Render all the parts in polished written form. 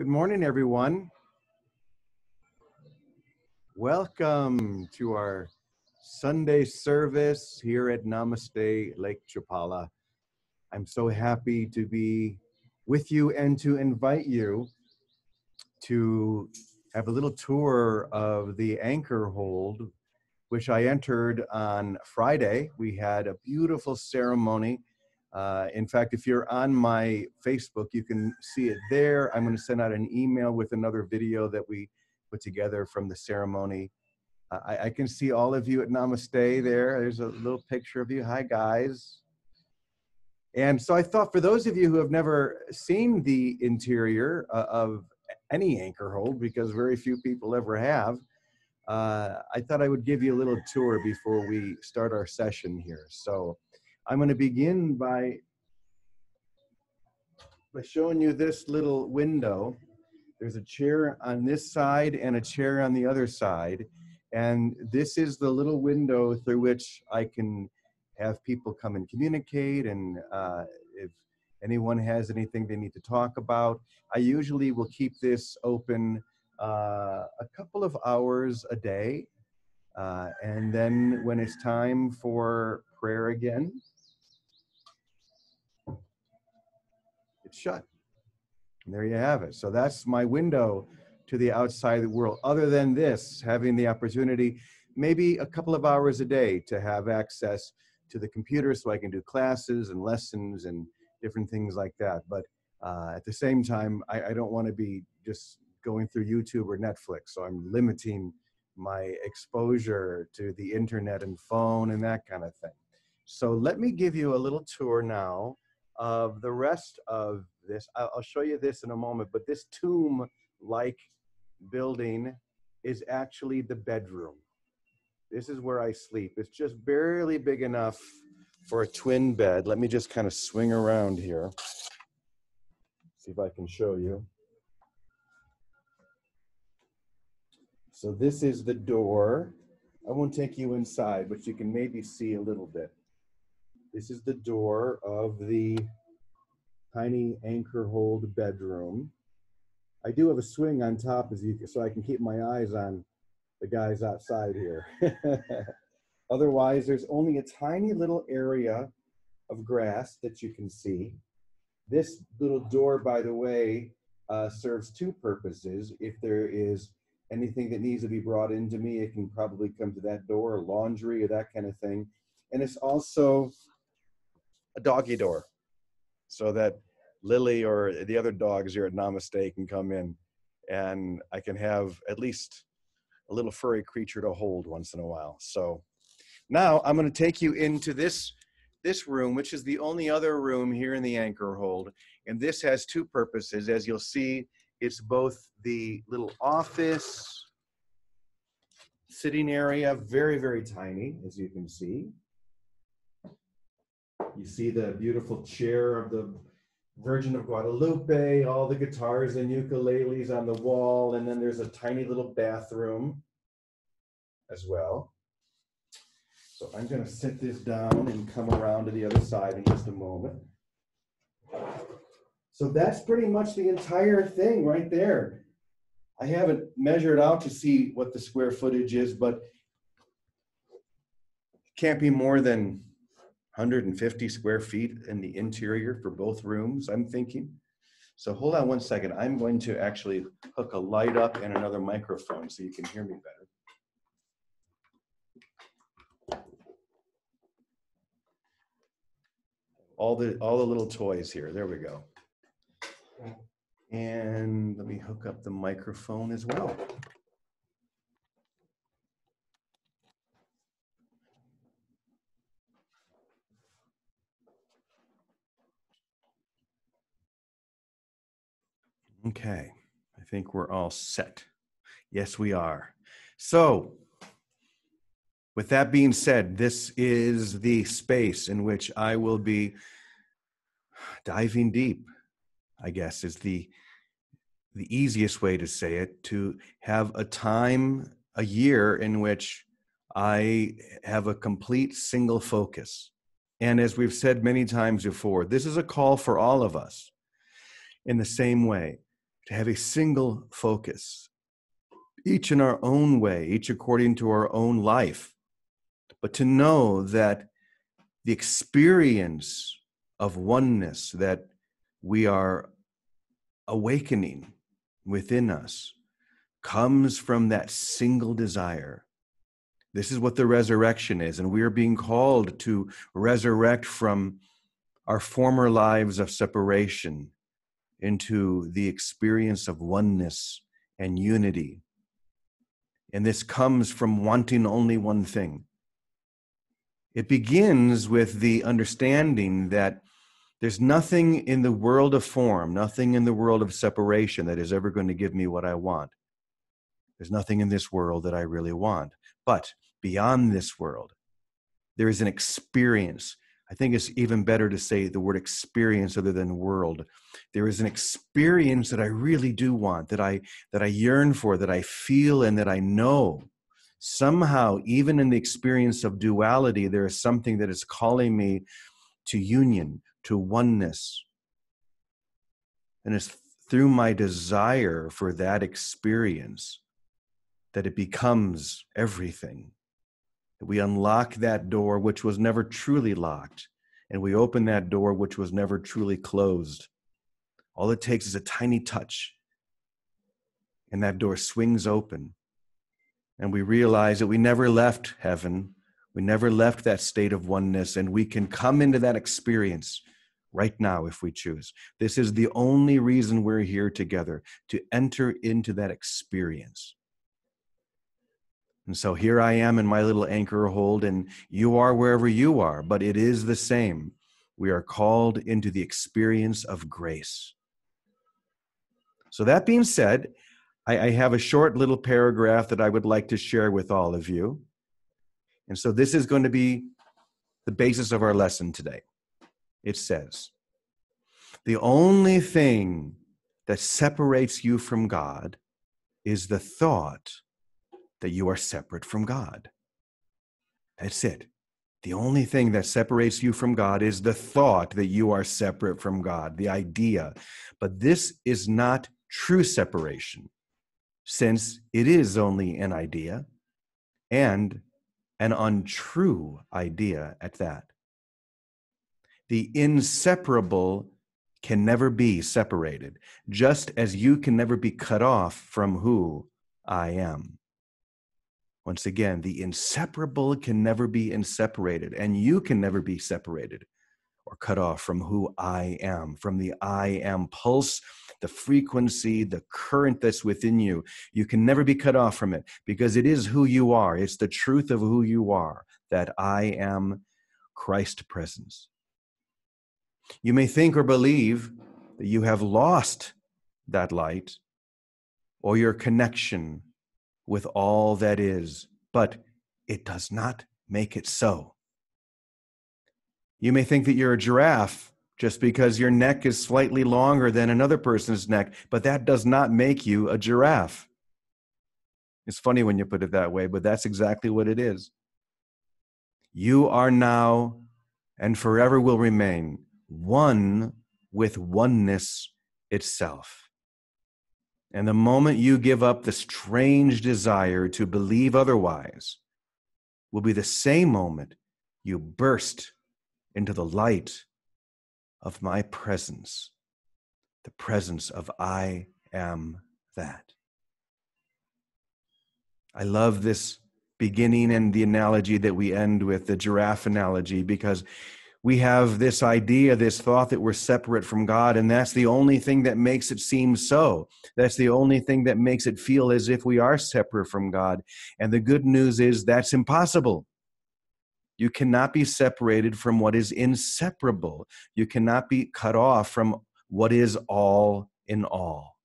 Good morning, everyone. Welcome to our Sunday service here at Namaste, Lake Chapala. I'm so happy to be with you and to invite you to have a little tour of the anchor hold, which I entered on Friday. We had a beautiful ceremony. In fact, if you're on my Facebook, you can see it there. I'm going to send out an email with another video that we put together from the ceremony. I can see all of you at Namaste there. There's a little picture of you. Hi, guys. And so I thought for those of you who have never seen the interior of any anchor hold, because very few people ever have, I thought I would give you a little tour before we start our session here. So I'm going to begin by showing you this little window. There's a chair on this side and a chair on the other side. And this is the little window through which I can have people come and communicate. And if anyone has anything they need to talk about, I usually will keep this open a couple of hours a day. And then when it's time for prayer again, it's shut. And there you have it. So that's my window to the outside world. Other than this, having the opportunity, maybe a couple of hours a day to have access to the computer so I can do classes and lessons and different things like that. But at the same time, I don't want to be just going through YouTube or Netflix. So I'm limiting my exposure to the internet and phone and that kind of thing. So let me give you a little tour now of the rest of this. I'll show you this in a moment, but this tomb-like building is actually the bedroom. This is where I sleep. It's just barely big enough for a twin bed. Let me just kind of swing around here. See if I can show you. So this is the door. I won't take you inside, but you can maybe see a little bit. This is the door of the tiny anchor hold bedroom. I do have a swing on top so I can keep my eyes on the guys outside here. Otherwise, there's only a tiny little area of grass that you can see. This little door, by the way, serves two purposes. If there is anything that needs to be brought into me, it can probably come to that door, laundry or that kind of thing. And it's also a doggy door, so that Lily or the other dogs here at Namaste can come in and I can have at least a little furry creature to hold once in a while. So now I'm going to take you into this room, which is the only other room here in the anchor hold. And this has two purposes. As you'll see, it's both the little office sitting area, very, very tiny, as you can see. You see the beautiful chair of the Virgin of Guadalupe, all the guitars and ukuleles on the wall, and then there's a tiny little bathroom as well. So I'm going to sit this down and come around to the other side in just a moment. So that's pretty much the entire thing right there. I haven't measured out to see what the square footage is, but it can't be more than 150 square feet in the interior for both rooms, I'm thinking. So hold on one second. I'm going to actually hook a light up and another microphone so you can hear me better. All the little toys here. There we go. And let me hook up the microphone as well. Okay, I think we're all set. Yes, we are. So, with that being said, this is the space in which I will be diving deep, I guess is the easiest way to say it, to have a time, a year in which I have a complete single focus. And as we've said many times before, this is a call for all of us in the same way. to have a single focus, each in our own way, each according to our own life, but to know that the experience of oneness that we are awakening within us comes from that single desire. This is what the resurrection is, and we are being called to resurrect from our former lives of separation into the experience of oneness and unity. And this comes from wanting only one thing. It begins with the understanding that there's nothing in the world of form, nothing in the world of separation that is ever going to give me what I want. There's nothing in this world that I really want. But beyond this world, there is an experience. I think it's even better to say the word experience other than world. There is an experience that I really do want, that I yearn for, that I feel and that I know. Somehow, even in the experience of duality, there is something that is calling me to union, to oneness. And it's through my desire for that experience that it becomes everything. We unlock that door which was never truly locked, and we open that door which was never truly closed. All it takes is a tiny touch, and that door swings open, and we realize that we never left heaven. We never left that state of oneness, and we can come into that experience right now if we choose. This is the only reason we're here together, to enter into that experience. And so here I am in my little anchor hold, and you are wherever you are, but it is the same. We are called into the experience of grace. So that being said, I have a short little paragraph that I would like to share with all of you. And so this is going to be the basis of our lesson today. It says, the only thing that separates you from God is the thought that you are separate from God. That's it. The only thing that separates you from God is the thought that you are separate from God, the idea. But this is not true separation, since it is only an idea, and an untrue idea at that. The inseparable can never be separated, just as you can never be cut off from who I am. Once again, the inseparable can never be inseparated, and you can never be separated or cut off from who I am, from the I am pulse, the frequency, the current that's within you. You can never be cut off from it because it is who you are. It's the truth of who you are, that I am Christ presence. You may think or believe that you have lost that light or your connection with all that is, but it does not make it so. You may think that you're a giraffe just because your neck is slightly longer than another person's neck, but that does not make you a giraffe. It's funny when you put it that way, but that's exactly what it is. You are now and forever will remain one with oneness itself. And the moment you give up the strange desire to believe otherwise will be the same moment you burst into the light of my presence, the presence of I am that. I love this beginning and the analogy that we end with, the giraffe analogy, because we have this idea, this thought that we're separate from God, and that's the only thing that makes it seem so. That's the only thing that makes it feel as if we are separate from God. And the good news is that's impossible. You cannot be separated from what is inseparable. You cannot be cut off from what is all in all.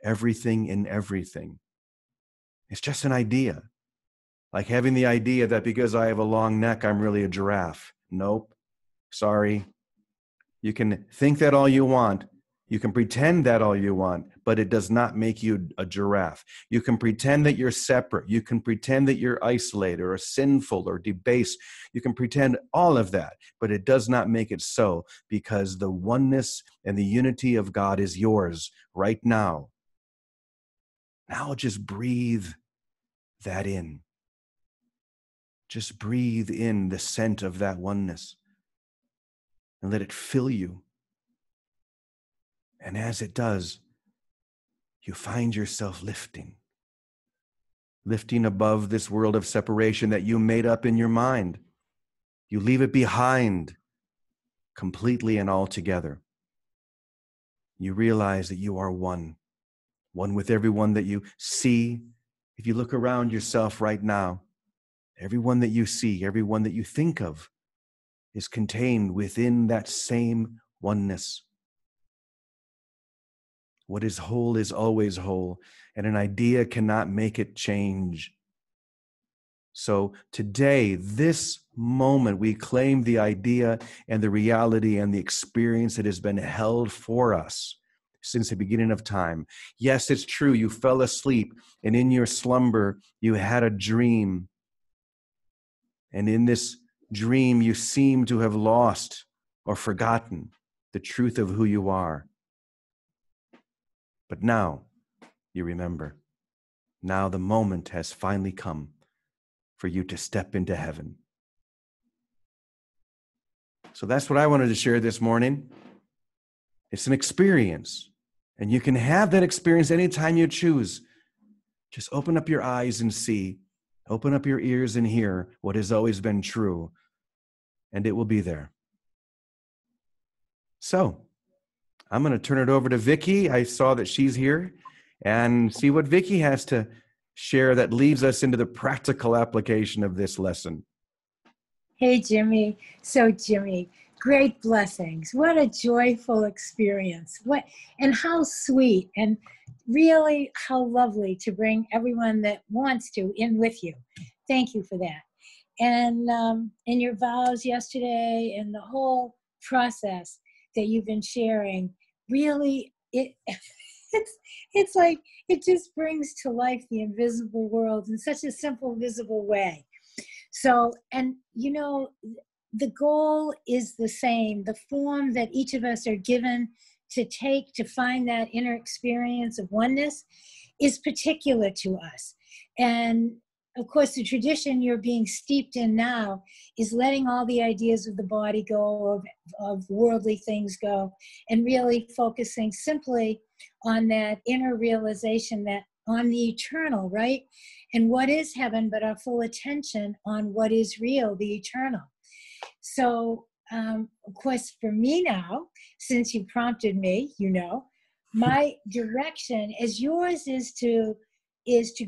Everything in everything. It's just an idea. Like having the idea that because I have a long neck, I'm really a giraffe. Nope. Sorry. You can think that all you want. You can pretend that all you want, but it does not make you a giraffe. You can pretend that you're separate. You can pretend that you're isolated or sinful or debased. You can pretend all of that, but it does not make it so, because the oneness and the unity of God is yours right now. Now just breathe that in. Just breathe in the scent of that oneness and let it fill you. And as it does, you find yourself lifting above this world of separation that you made up in your mind. You leave it behind completely and altogether. You realize that you are one with everyone that you see. If you look around yourself right now, everyone that you see, everyone that you think of is contained within that same oneness. What is whole is always whole, and an idea cannot make it change. So today, this moment, we claim the idea and the reality and the experience that has been held for us since the beginning of time. Yes, it's true, you fell asleep, and in your slumber, you had a dream. And in this dream, you seem to have lost or forgotten the truth of who you are. But now, you remember. Now the moment has finally come for you to step into heaven. So that's what I wanted to share this morning. It's an experience, and you can have that experience anytime you choose. Just open up your eyes and see. Open up your ears and hear what has always been true, and it will be there. So I'm going to turn it over to Vicki. I saw that she's here, and see what Vicki has to share that leads us into the practical application of this lesson. Hey, Jimmy. So, Jimmy, great blessings. What a joyful experience. And how sweet, and really how lovely to bring everyone that wants to in with you. Thank you for that. And your vows yesterday and the whole process that you've been sharing, really, it's like it just brings to life the invisible world in such a simple, visible way. So, and you know, the goal is the same. The form that each of us are given to take to find that inner experience of oneness is particular to us. And of course, the tradition you're being steeped in now is letting all the ideas of the body go, of worldly things go, and really focusing simply on that inner realization that on the eternal, right? And what is heaven but our full attention on what is real, the eternal. So, of course, for me now, since you prompted me, you know, my direction, as yours is to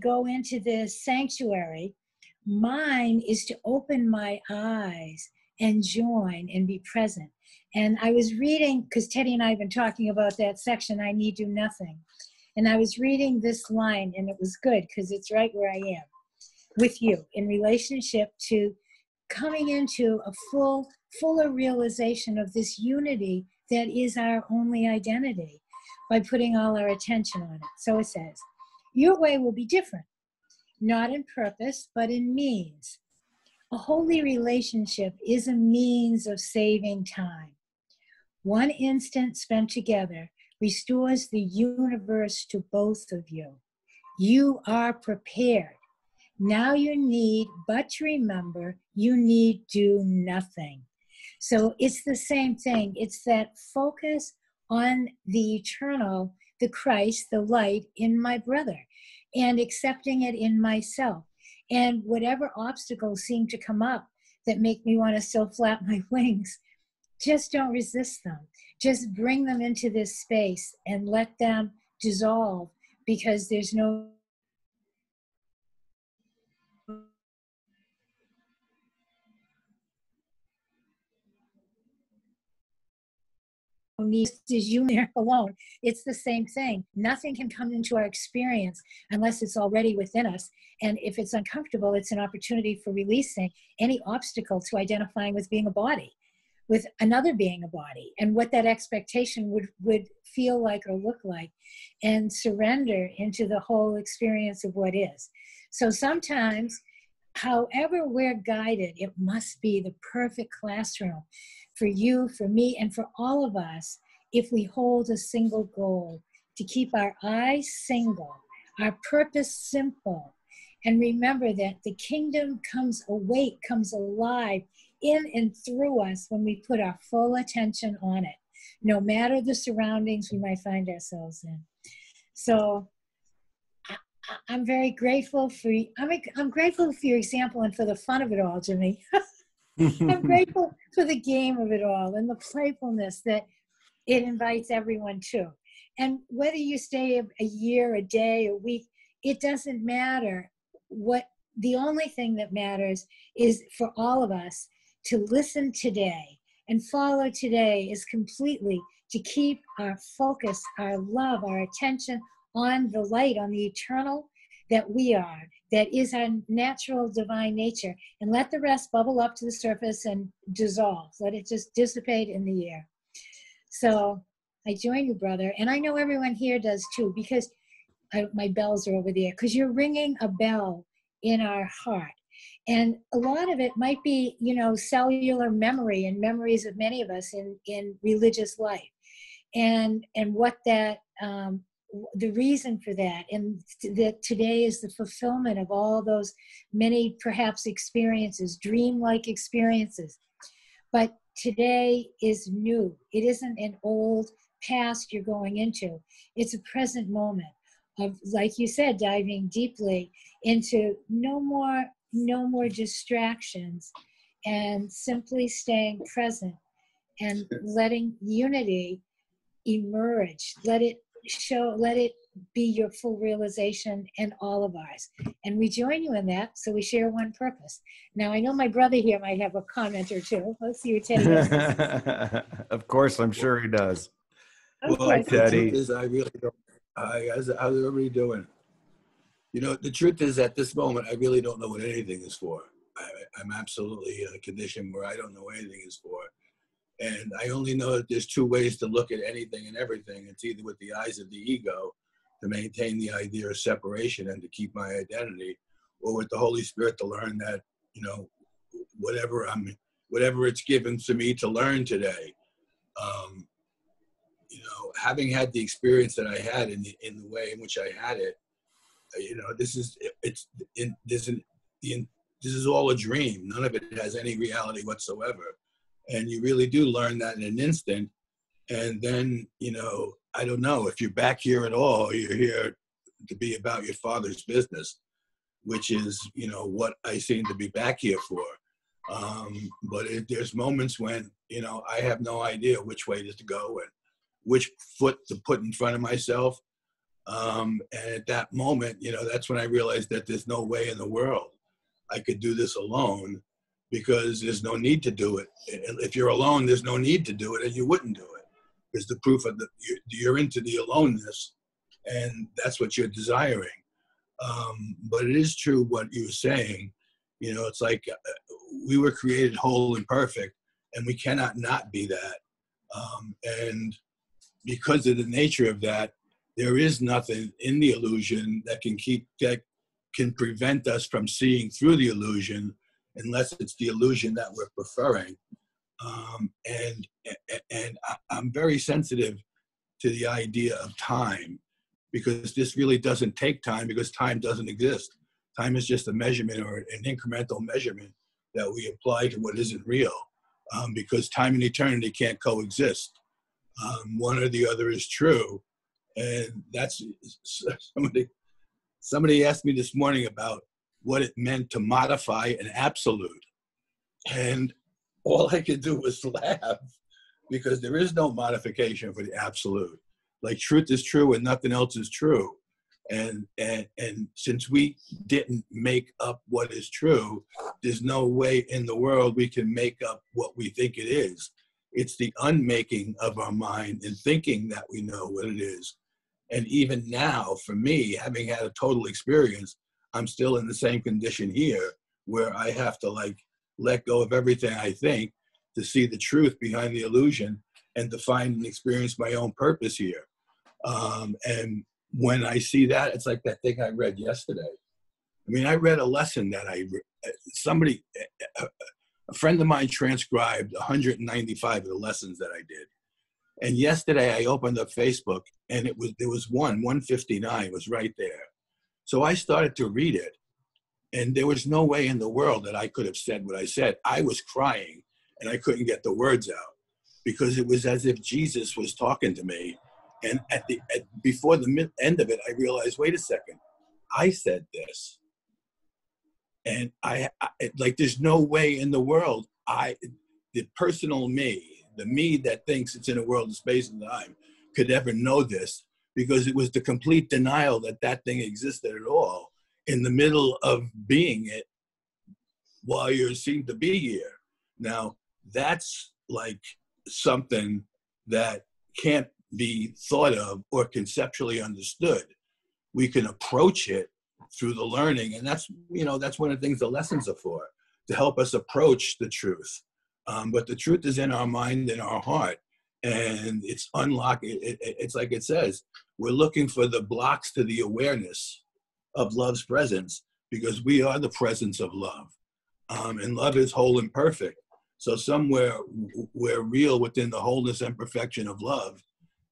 go into this sanctuary, mine is to open my eyes and join and be present. And I was reading, because Teddy and I have been talking about that section, I Need Do Nothing. And I was reading this line, and it was good, because it's right where I am with you in relationship to coming into a fuller realization of this unity that is our only identity by putting all our attention on it. So it says, your way will be different, not in purpose, but in means. A holy relationship is a means of saving time. One instant spent together restores the universe to both of you. You are prepared. Now you need but to remember you need do nothing. So it's the same thing. It's that focus on the eternal, the Christ, the light in my brother, and accepting it in myself. And whatever obstacles seem to come up that make me want to still flap my wings, just don't resist them. Just bring them into this space and let them dissolve, because there's no need is you there alone. It's the same thing. Nothing can come into our experience unless it's already within us. And if it's uncomfortable, it's an opportunity for releasing any obstacle to identifying with being a body, with another being a body, and what that expectation would feel like or look like, and surrender into the whole experience of what is. So sometimes, however we're guided, it must be the perfect classroom for you, for me, and for all of us, if we hold a single goal, to keep our eyes single, our purpose simple, and remember that the kingdom comes awake, comes alive in and through us when we put our full attention on it, no matter the surroundings we might find ourselves in. So I'm very grateful for you. I'm grateful for your example and for the fun of it all, Jimmy. I'm grateful for the game of it all and the playfulness that it invites everyone to. And whether you stay a year, a day, a week, it doesn't matter. The only thing that matters is for all of us to listen today and follow today is completely to keep our focus, our love, our attention on the light, on the eternal that we are, that is our natural divine nature, and let the rest bubble up to the surface and dissolve. Let it just dissipate in the air. So I join you, brother, and I know everyone here does too, because my bells are over there, because you're ringing a bell in our heart. And a lot of it might be, cellular memory and memories of many of us in religious life. And what that, the reason for that, and that today is the fulfillment of all those many perhaps experiences, dream-like experiences. But today is new. It isn't an old past you're going into. It's a present moment of, like you said, diving deeply into no more distractions, and simply staying present and letting unity emerge. Let it be your full realization and all of ours. And we join you in that, so we share one purpose. Now, I know my brother here might have a comment or two. Let's see what Teddy has. Of course, I'm sure he does. Well, the truth is, I really don't. How's everybody doing? The truth is, at this moment, I really don't know what anything is for. I'm absolutely in a condition where I don't know what anything is for. And I only know that there's two ways to look at anything and everything. It's either with the eyes of the ego, to maintain the idea of separation and to keep my identity, or with the Holy Spirit to learn that, whatever it's given to me to learn today. Having had the experience that I had in the way in which I had it, this is all a dream. None of it has any reality whatsoever. And you really do learn that in an instant. And then, I don't know, if you're back here at all, you're here to be about your Father's business, which is, what I seem to be back here for. But there's moments when, I have no idea which way to go and which foot to put in front of myself. And at that moment, that's when I realized that there's no way in the world I could do this alone, because there's no need to do it. If you're alone, there's no need to do it, and you wouldn't do it. It's the proof of you're into the aloneness, and that's what you're desiring. But it is true what you were saying. It's like we were created whole and perfect, and we cannot not be that. And because of the nature of that, there is nothing in the illusion that can prevent us from seeing through the illusion, unless it's the illusion that we're preferring. And I'm very sensitive to the idea of time, because this really doesn't take time, because time doesn't exist. Time is just a measurement, or an incremental measurement that we apply to what isn't real, because time and eternity can't coexist. One or the other is true. And that's somebody asked me this morning about what it meant to modify an absolute. And all I could do was laugh, because there is no modification for the absolute. Like, truth is true and nothing else is true. And since we didn't make up what is true, there's no way in the world we can make up what we think it is. It's the unmaking of our mind and thinking that we know what it is. And even now, for me, having had a total experience, I'm still in the same condition here, where I have to let go of everything I think to see the truth behind the illusion and to find and experience my own purpose here. And when I see that, it's like that thing I read yesterday. I mean, I read a lesson that a friend of mine transcribed 195 of the lessons that I did. And yesterday I opened up Facebook and there was 159 was right there. So I started to read it, and there was no way in the world that I could have said what I said. I was crying and I couldn't get the words out because it was as if Jesus was talking to me. And before the end of it, I realized, wait a second, I said this. And I like, there's no way in the world, the personal me, the me that thinks it's in a world of space and time, could ever know this, because it was the complete denial that that thing existed at all in the middle of being it while you seem to be here. Now, that's like something that can't be thought of or conceptually understood. We can approach it through the learning, and that's one of the things the lessons are for, to help us approach the truth. But the truth is in our mind and our heart, and it's unlocked. It's like it says, we're looking for the blocks to the awareness of love's presence, because we are the presence of love, and love is whole and perfect. So somewhere we're real within the wholeness and perfection of love,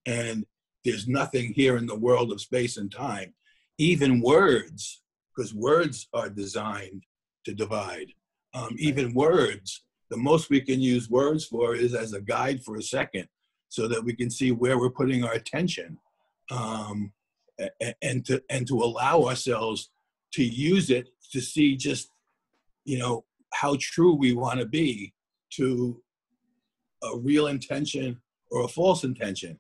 and there's nothing here in the world of space and time, even words, because words are designed to divide. Even words, the most we can use words for is as a guide for a second, so that we can see where we're putting our attention, and to allow ourselves to use it to see just, how true we want to be to a real intention or a false intention.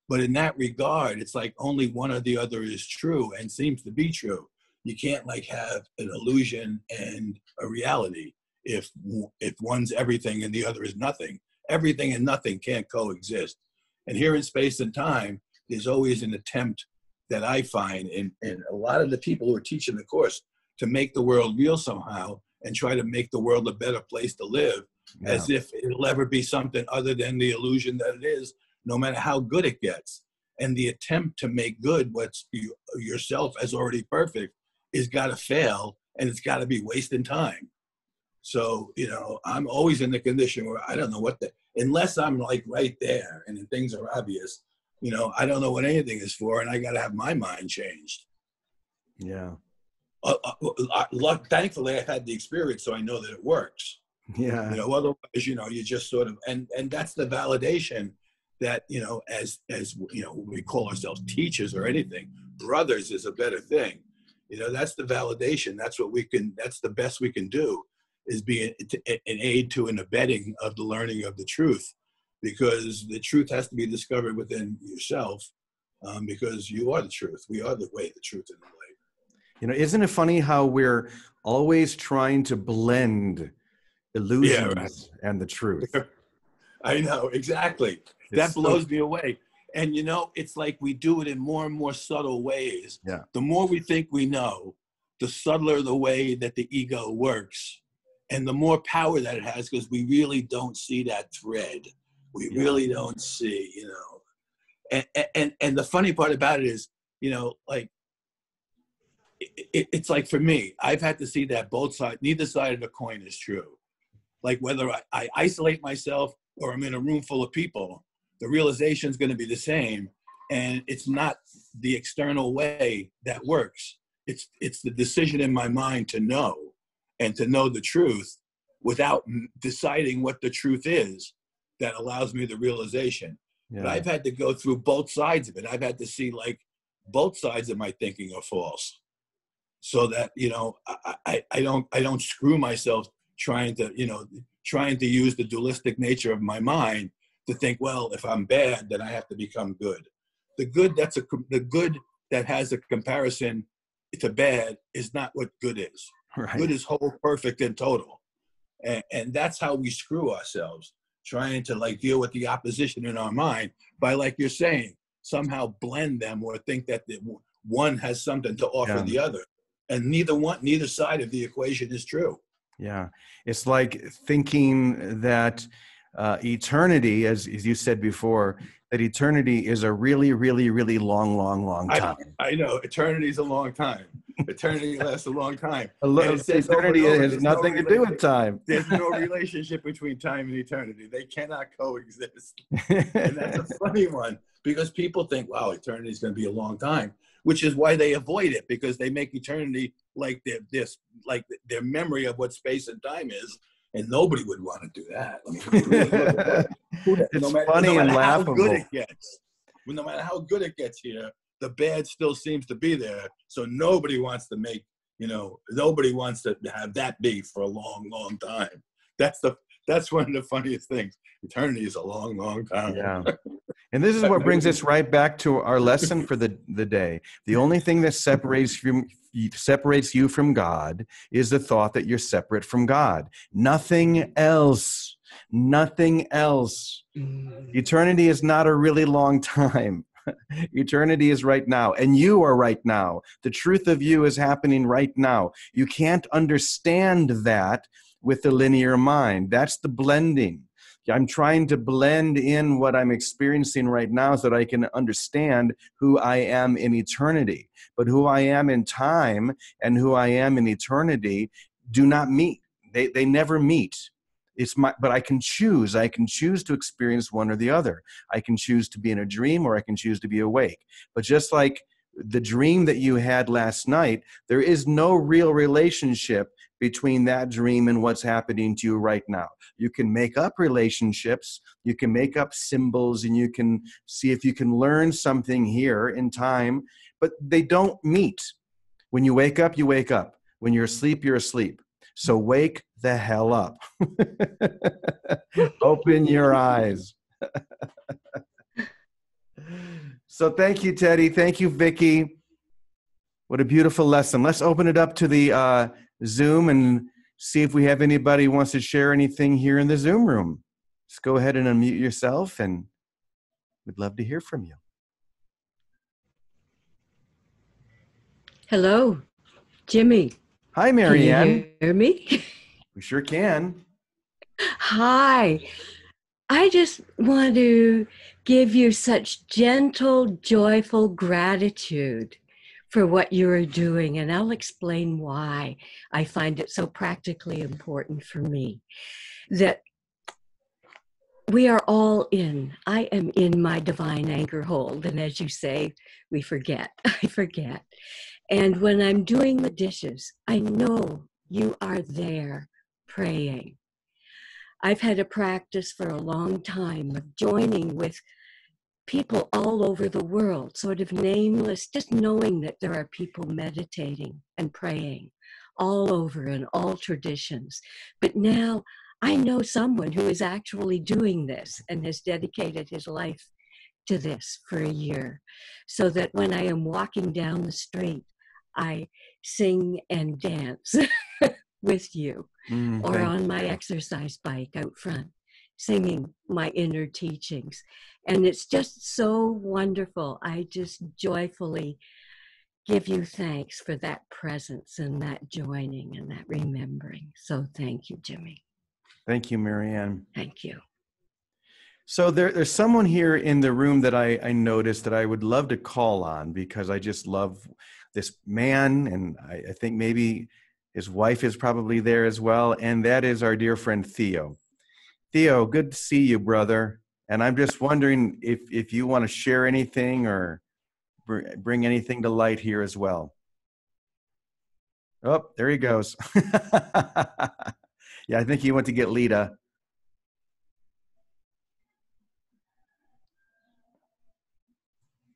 But in that regard, it's like only one or the other is true and seems to be true. You can't like have an illusion and a reality if one's everything and the other is nothing. Everything and nothing can't coexist. And here in space and time, there's always an attempt that I find in a lot of the people who are teaching the course to make the world real somehow and try to make the world a better place to live, as if it'll ever be something other than the illusion that it is, no matter how good it gets. And the attempt to make good what's yourself as already perfect is got to fail, and it's got to be wasting time. So, I'm always in the condition where I don't know unless I'm like right there and things are obvious, I don't know what anything is for, and I got to have my mind changed. Yeah. Thankfully, I've had the experience, so I know that it works. Yeah. Otherwise, you just sort of, and that's the validation that, as we call ourselves teachers or anything, brothers is a better thing. That's the validation. That's the best we can do, is be an aid to an abetting of the learning of the truth, because the truth has to be discovered within yourself, because you are the truth. We are the way, the truth, and the light. Isn't it funny how we're always trying to blend illusions and the truth? I know, exactly. That blows me away. And, it's like we do it in more and more subtle ways. Yeah. The more we think we know, the subtler the way that the ego works, and the more power that it has, because we really don't see that thread. We really don't see, And the funny part about it is, like, it's like, for me, I've had to see that both sides, neither side of the coin is true. Like, whether I isolate myself or I'm in a room full of people, the realization is going to be the same. And it's not the external way that works. It's the decision in my mind to know, and to know the truth without deciding what the truth is, that allows me the realization. Yeah. But I've had to go through both sides of it. I've had to see, like, both sides of my thinking are false, so that, I don't screw myself trying to use the dualistic nature of my mind to think, well, if I'm bad, then I have to become good. The good that has a comparison to bad is not what good is. Right. Good is whole, perfect, and total. And that's how we screw ourselves, trying to like deal with the opposition in our mind by, like you're saying, somehow blend them or think that one has something to offer the other. And neither side of the equation is true. Yeah. It's like thinking that eternity, as you said before, that eternity is a really, really, really long time. I know. Eternity is a long time. Eternity lasts a long time. And it says Eternity over, has nothing to do with time. There's no relationship between time and eternity. They cannot coexist. And that's a funny one, because people think, wow, eternity is going to be a long time, which is why they avoid it, because they make eternity like their memory of what space and time is. And nobody would want to do that. I mean, it's funny and laughable. No matter how good it gets here, the bad still seems to be there. So nobody wants to nobody wants to have that be for a long, long time. That's one of the funniest things. Eternity is a long, long time. Yeah. And this is what brings us right back to our lesson for the day. The only thing that separates you from God is the thought that you're separate from God. Nothing else. Nothing else. Eternity is not a really long time. Eternity is right now, and you are right now. The truth of you is happening right now. You can't understand that with the linear mind. That's the blending. I'm trying to blend in what I'm experiencing right now so that I can understand who I am in eternity. But who I am in time and who I am in eternity do not meet. They never meet. But I can choose. I can choose to experience one or the other. I can choose to be in a dream, or I can choose to be awake. But just like the dream that you had last night, there is no real relationship between that dream and what's happening to you right now. You can make up relationships, you can make up symbols, and you can see if you can learn something here in time, but they don't meet. When you wake up, you wake up. When you're asleep, you're asleep. So wake the hell up. Open your eyes. So thank you, Teddy. Thank you, Vicki. What a beautiful lesson. Let's open it up to the Zoom and see if we have anybody who wants to share anything here in the Zoom room. Just go ahead and unmute yourself, and we'd love to hear from you. Hello, Jimmy. Hi, Marianne. Can you hear me? We sure can. Hi. I just want to give you such gentle, joyful gratitude for what you are doing, and I'll explain why I find it so practically important for me. That we are all I am in my divine anchor hold, and as you say, we forget. I forget. And when I'm doing the dishes, I know you are there praying. I've had a practice for a long time of joining with people all over the world, sort of nameless, just knowing that there are people meditating and praying all over in all traditions. But now I know someone who is actually doing this and has dedicated his life to this for a year, so that when I am walking down the street, I sing and dance with you, or on my exercise bike out front, singing my inner teachings. And it's just so wonderful. I just joyfully give you thanks for that presence and that joining and that remembering. So thank you, Jimmy. Thank you, Marianne. Thank you. So there's someone here in the room that I noticed that I would love to call on, because I just love this man, and I think maybe his wife is probably there as well, and that is our dear friend Theo. Theo, good to see you, brother. And I'm just wondering if you want to share anything or bring anything to light here as well. Oh, there he goes. Yeah, I think he went to get Lita.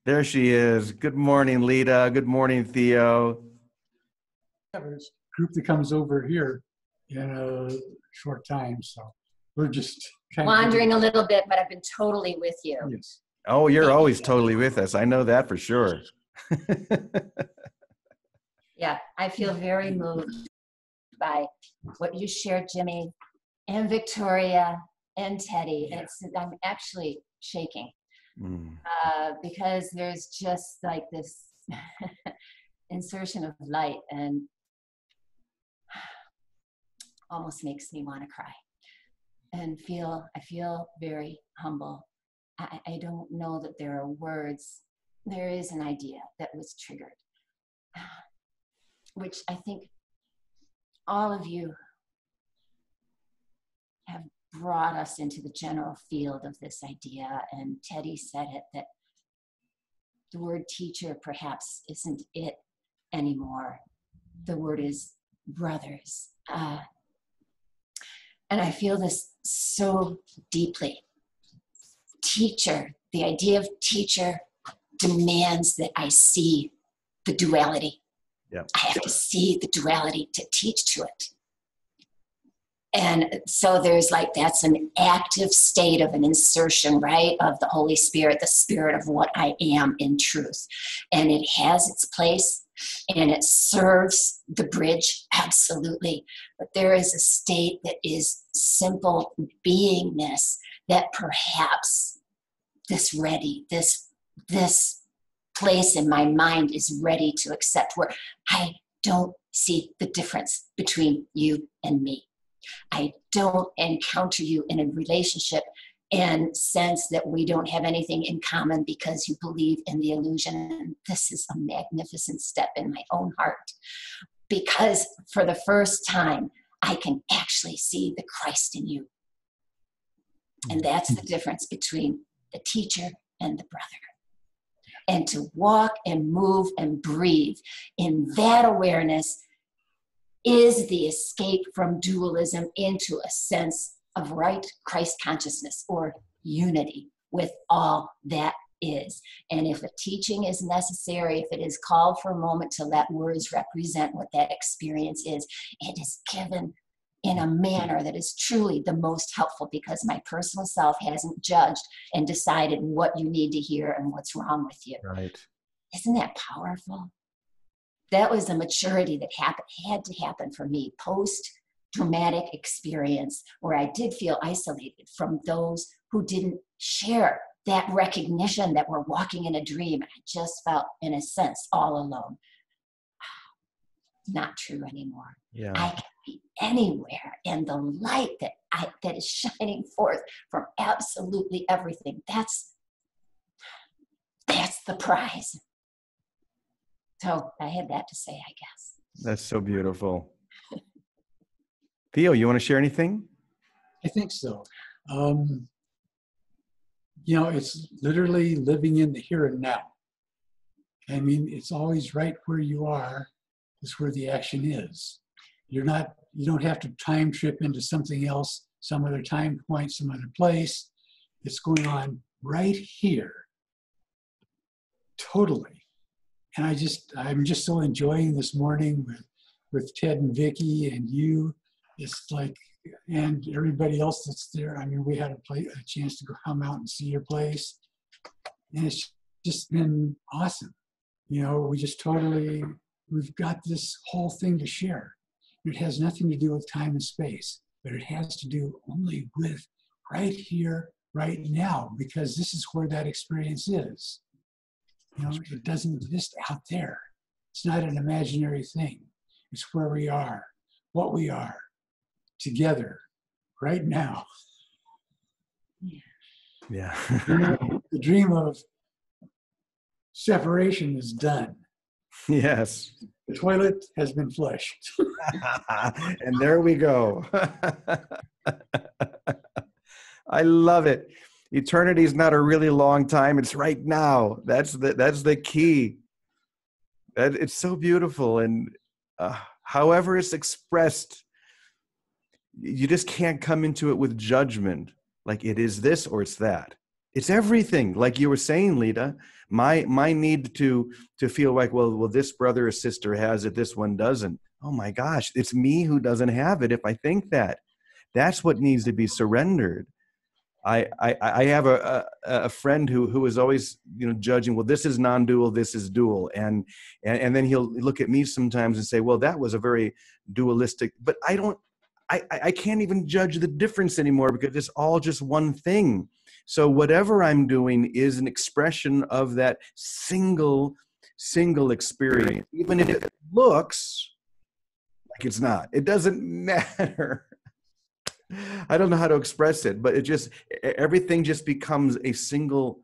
There she is. Good morning, Lita. Good morning, Theo. There's a group that comes over here in a short time, so we're just kind wandering a little bit, but I've been totally with you. Yes. Oh, you're always totally with us. I know that for sure. Yeah, I feel very moved by what you shared, Jimmy, and Victoria, and Teddy. I'm actually shaking because there's just like this insertion of light, and almost makes me want to cry. and I feel very humble. I don't know that there are words. There is an idea that was triggered, which I think all of you have brought us into the general field of this idea. And Teddy said it, that the word teacher perhaps isn't it anymore. The word is brothers. And I feel this so deeply. Teacher, the idea of teacher demands that I see the duality. Yeah. I have to see the duality to teach to it. And so there's like, that's an active state of an insertion, right, of the Holy Spirit, the spirit of what I am in truth. And it has its place and it serves the bridge, absolutely. But there is a state that is simple beingness that perhaps this place in my mind is ready to accept, where I don't see the difference between you and me. I don't encounter you in a relationship and sense that we don't have anything in common because you believe in the illusion. And this is a magnificent step in my own heart, because for the first time, I can actually see the Christ in you. And that's the difference between the teacher and the brother. And to walk and move and breathe in that awareness is the escape from dualism into a sense of right Christ consciousness, or unity with all that is. And if a teaching is necessary, if it is called for a moment to let words represent what that experience is, it is given in a manner that is truly the most helpful, because my personal self hasn't judged and decided what you need to hear and what's wrong with you. Right. Isn't that powerful? That was a maturity that had to happen for me post-traumatic experience, where I did feel isolated from those who didn't share that recognition that we're walking in a dream. I just felt, in a sense, all alone. Not true anymore. Yeah. I can be anywhere, and the light that is shining forth from absolutely everything. That's the prize. So I had that to say, I guess. That's so beautiful. Theo, you want to share anything? I think so. It's literally living in the here and now. I mean, it's always right where you are is where the action is. You don't have to time trip into something else, some other time point, some other place. It's going on right here. Totally. And I'm just so enjoying this morning with Ted and Vicky and you. It's like, and everybody else that's there. I mean, we had a chance to go come out and see your place. And it's just been awesome. We've got this whole thing to share. It has nothing to do with time and space, but it has to do only with right here, right now, because this is where that experience is. It doesn't exist out there. It's not an imaginary thing. It's where we are, what we are, together, right now. Yeah. The dream of separation is done. Yes. The toilet has been flushed. And there we go. I love it. Eternity is not a really long time. It's right now. That's the key. It's so beautiful. And however it's expressed, you just can't come into it with judgment. Like it is this or it's that. It's everything. Like you were saying, Lita, my need to feel like, well, this brother or sister has it, this one doesn't. Oh my gosh, it's me who doesn't have it if I think that. That's what needs to be surrendered. I have a friend who is always judging. Well, this is non-dual, this is dual, and then he'll look at me sometimes and say, well, that was a very dualistic. But I can't even judge the difference anymore because it's all just one thing. So whatever I'm doing is an expression of that single experience, even if it looks like it's not. It doesn't matter. I don't know how to express it, but it just, everything just becomes a single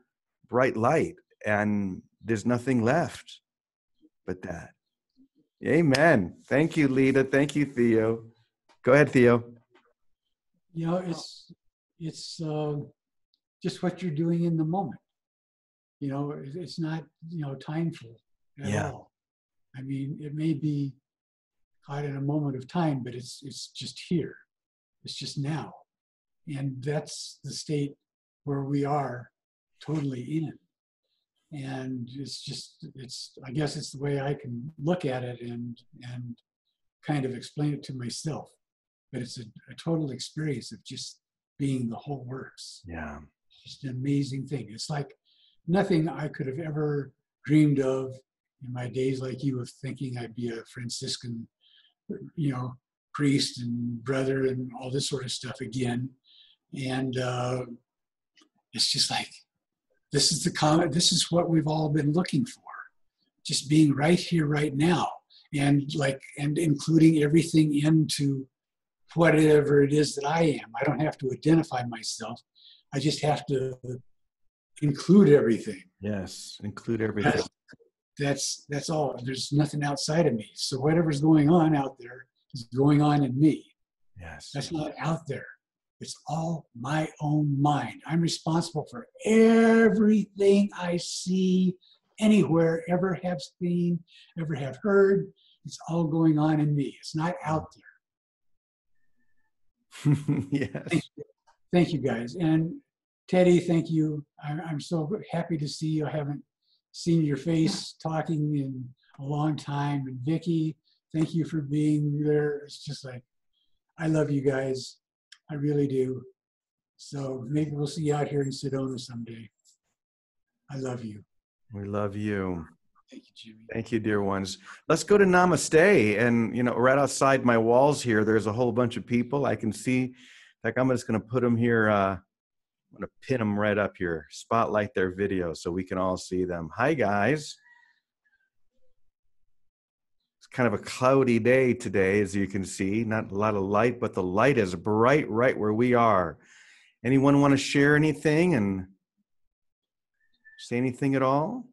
bright light, and there's nothing left but that. Amen. Thank you, Lita. Thank you, Theo. Go ahead, Theo. You know, it's just what you're doing in the moment. You know, it's not, you know, timeful at Yeah. all. I mean, it may be caught in a moment of time, but it's just here. It's just now. And that's the state where we are totally in. And I guess it's the way I can look at it and kind of explain it to myself. But it's a total experience of just being the whole works. Yeah. Just an amazing thing. It's like nothing I could have ever dreamed of in my days like you, of thinking I'd be a Franciscan, you know, priest and brother and all this sort of stuff again. And it's just like, this is what we've all been looking for. Just being right here, right now. And including everything into whatever it is that I am. I don't have to identify myself. I just have to include everything. Yes, include everything. That's all. There's nothing outside of me. So whatever's going on out there is going on in me. Yes. That's not out there. It's all my own mind. I'm responsible for everything I see, anywhere, ever have seen, ever have heard. It's all going on in me. It's not out there. Yes. Thank you, guys. And Teddy, thank you. I'm so happy to see you. I haven't seen your face talking in a long time. And Vicki, thank you for being there. It's just like, I love you guys. I really do. So maybe we'll see you out here in Sedona someday. I love you. We love you. Thank you, Jimmy. Thank you, dear ones. Let's go to Namaste. And, you know, right outside my walls here, there's a whole bunch of people I can see. Like, I'm just going to put them here. I'm going to pin them right up here, spotlight their video so we can all see them. Hi, guys. It's kind of a cloudy day today, as you can see. Not a lot of light, but the light is bright right where we are. Anyone want to share anything and say anything at all?